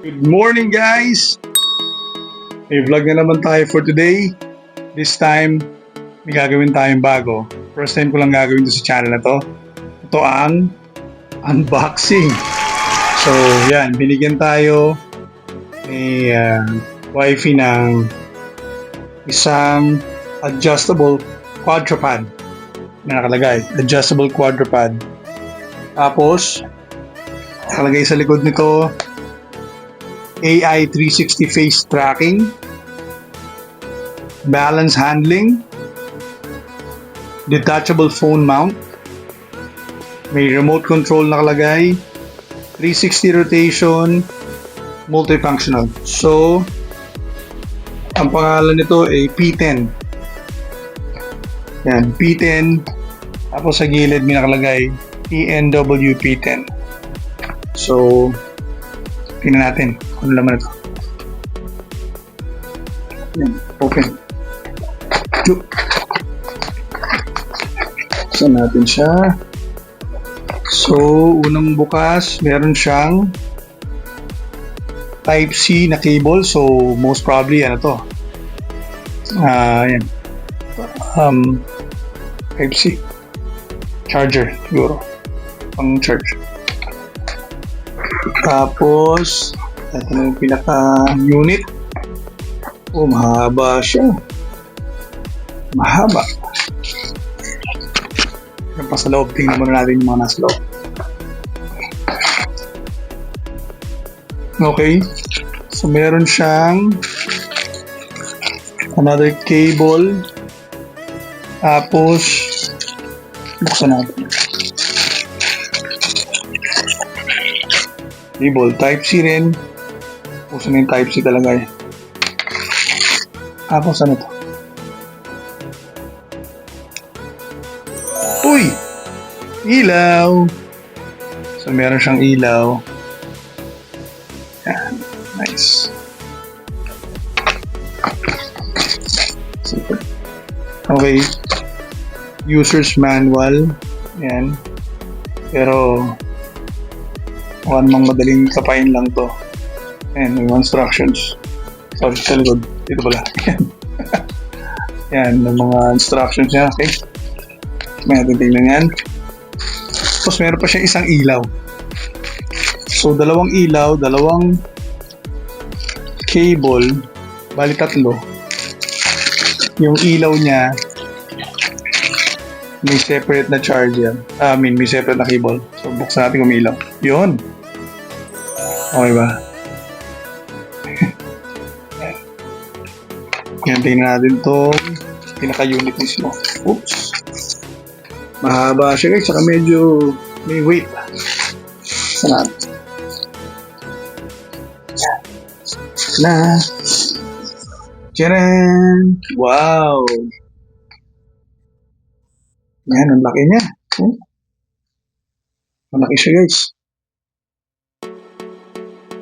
Good morning guys! May vlog na naman tayo for today. This time, may gagawin tayong bago. First time ko lang gagawin to sa channel na to. Ito ang unboxing. So yan, binigyan tayo ni wifey ng isang adjustable quadruped na nakalagay. Adjustable quadruped. Tapos, nakalagay sa likod nito AI 360 face tracking, balance handling, detachable phone mount, may remote control nakalagay, 360 rotation, multifunctional. So, ang pangalan nito ay P10. Yan, P10. Tapos sa gilid may nakalagay PNW P10. So, tingnan natin kung ano laman ito. Yan, open. Saan natin siya? So, unang bukas, meron siyang Type-C na cable. So, most probably, ano to? Yan. Type-C. Charger, siguro. Pang charge. Tapos, ito na yung pinaka-unit. Oh, mahaba siya. Mahaba. Yan pa sa loob. Tingnan muna natin yung mga nasa loob. Okay. So, meron siyang another cable. Tapos, buksan natin. Cable, Type-C rin. Puso na yung Type-C talaga eh. Tapos ano to? Uy! Ilaw! So meron siyang ilaw. Yan. Nice. Super. Okay. User's manual. Yan. Pero mukhang namang madaling kapain lang to. Ayan, may instructions. Sorry, sa likod. Dito pala. Yan, may mga instructions niya. Okay. May natin tingnan yan. Tapos meron pa siya isang ilaw. So, dalawang ilaw, dalawang cable, bali tatlo. Yung ilaw niya, may separate na charger. May separate na cable. So, buksan natin kung may ilaw. Yun! Okay ba? Yan, tingnan natin itong pinaka-unit mismo. Oops! Mahaba siya guys, saka medyo may weight. Saan natin? Yan. Na! Tcharan! Wow! Yan, ang laki niya. Malaki siya guys.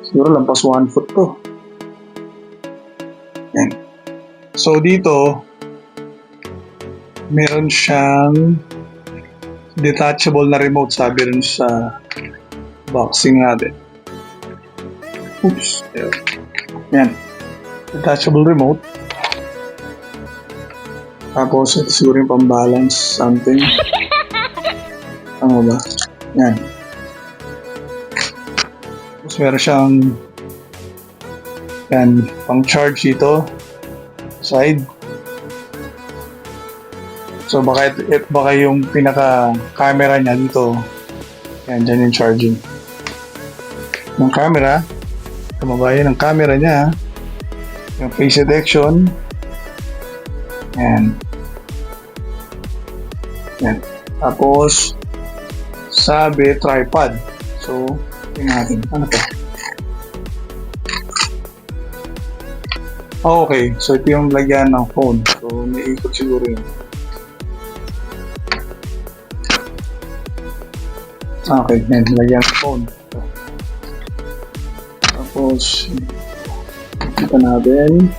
Siguro lampas 1 foot to. Yan. So dito, meron siyang detachable na remote, sabi rin sa boxing natin. Oops. Yan. Detachable remote. Tapos ito siguro yung pang-balance something. Ano ba? Yan. Tapos meron siyang yan, pang-charge dito. Side. So baka yung pinaka-camera niya dito. Yan, dyan yung charging. Yung camera. Kumabayan ang camera niya. Yung face detection. Yan. Yan. Tapos, sabi, tripod. So, tingnan natin. Ano to? Okay. So, ito yung lagyan ng phone. So, may ikot siguro yun. Okay. Yan. Lagyan ng phone. So, tapos, kita natin.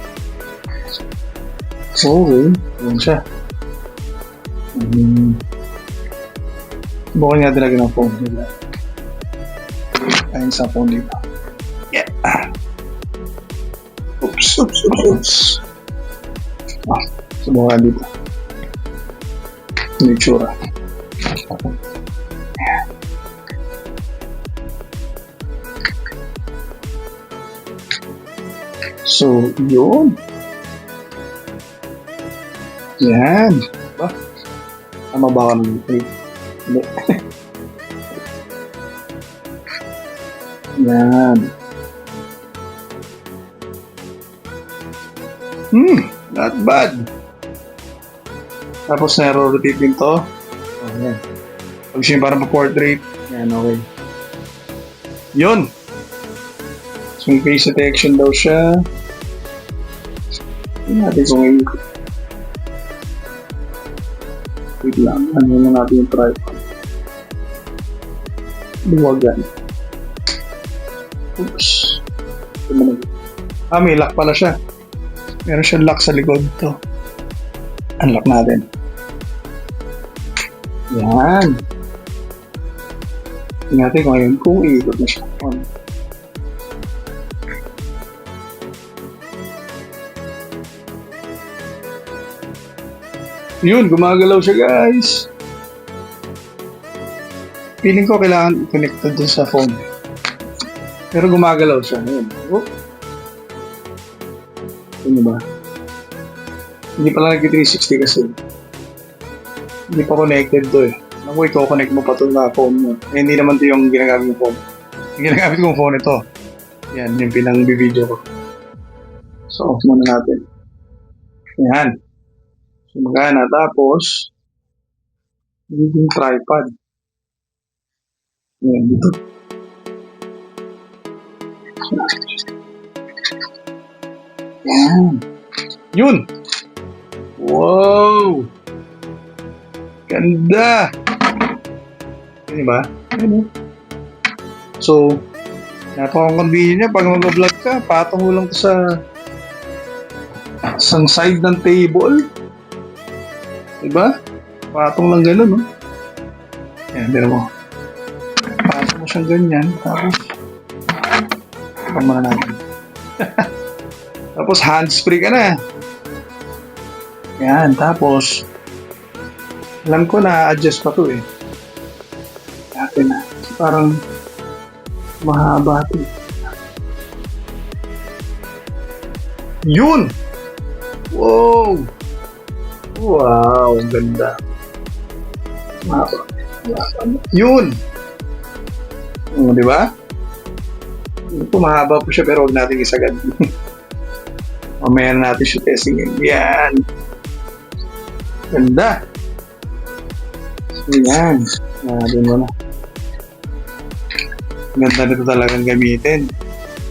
Okay. Yan siya. Bukan nga talaga ng phone. Ayun sa phone dito. Yeah. Oops. Subukan dito. Ano yung tsura? So, yun. Yan. Ba? Tama ba ako ng plate? Hindi. Yan. Not bad. Tapos naro-rotate din to. Oh, yan. Pag siya parang pa-portrait. Yan, okay. Yun. So, may face detection daw siya. Tingnan natin kung ngayon. Wait lang. Ano na natin yung tripod. Luwagan. Oops. May lock pala siya. Meron siyang lock sa likod to. Unlock natin. Yan. Tingnan natin kung ngayon kung iikot na siya. On. Yun, gumagalaw siya guys. Feeling ko kailangan connected dun sa phone. Pero gumagalaw siya. Yun. Oh. Ano ba? Hindi pala nag-360 kasi. Hindi pa connected to eh. Naku, i-connect mo pa to na phone mo. Eh, hindi naman to yung ginagamit yung phone. Yung ginagamit kong phone ito. Yan, yung pinang-video ko. So, off muna natin. Yan. So, magana. Tapos, yung tripod. Yan, dito. Yan. Yun! Wow! Ganda! Yan ba? So, napaka-convenient niya. Pag mag-vlog ka, patong mo lang to sa isang side ng table. Diba? Patong lang gano'n, no? Yan, pero mo. Patong mo siyang ganyan. Tapos, patong mo na natin. Tapos, hands-free ka na. Yan, tapos, alam ko na adjust pa to eh. Dati na. Parang, mahaba ito. Yun! Wow! Wow, ang ganda. Mahaba. Yun! Di ba? Ito mahaba po siya pero huwag natin isagad. Mamaya na natin siya testingin. Yan! Ganda! Yan! Natin mo na. Ganda nito talagang gamitin.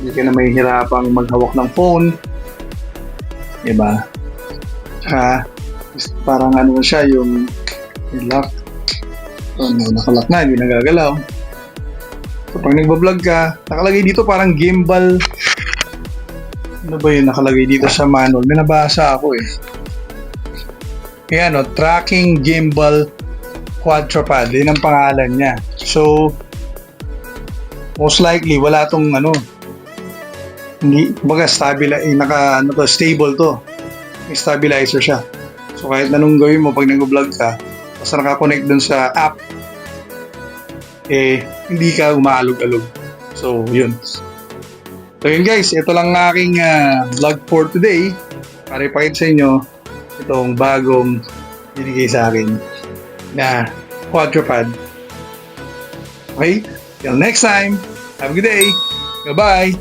Hindi ka na mahihirapang maghawak ng phone. Diba? Tsaka, parang ano siya, yung lock. So, nakalock na, hindi nagagalaw. So, pag nagbablog ka, nakalagay dito parang gimbal. Ano ba yun nakalagay dito sa manual? May nabasa ako eh. Kaya ano, tracking gimbal quadruped. Yun ang pangalan niya. So, most likely, wala tong ano, hindi, baga stable to. May stabilizer siya. So, kahit anong gawin mo pag nag-vlog ka, basta nakakonect dun sa app, eh, hindi ka umaalog-alog. So, yun. So, yun guys, ito lang ang aking vlog for today. Para ipakita sa inyo itong bagong binigay sa akin na quadruped. Okay? Till next time, have a good day. Goodbye.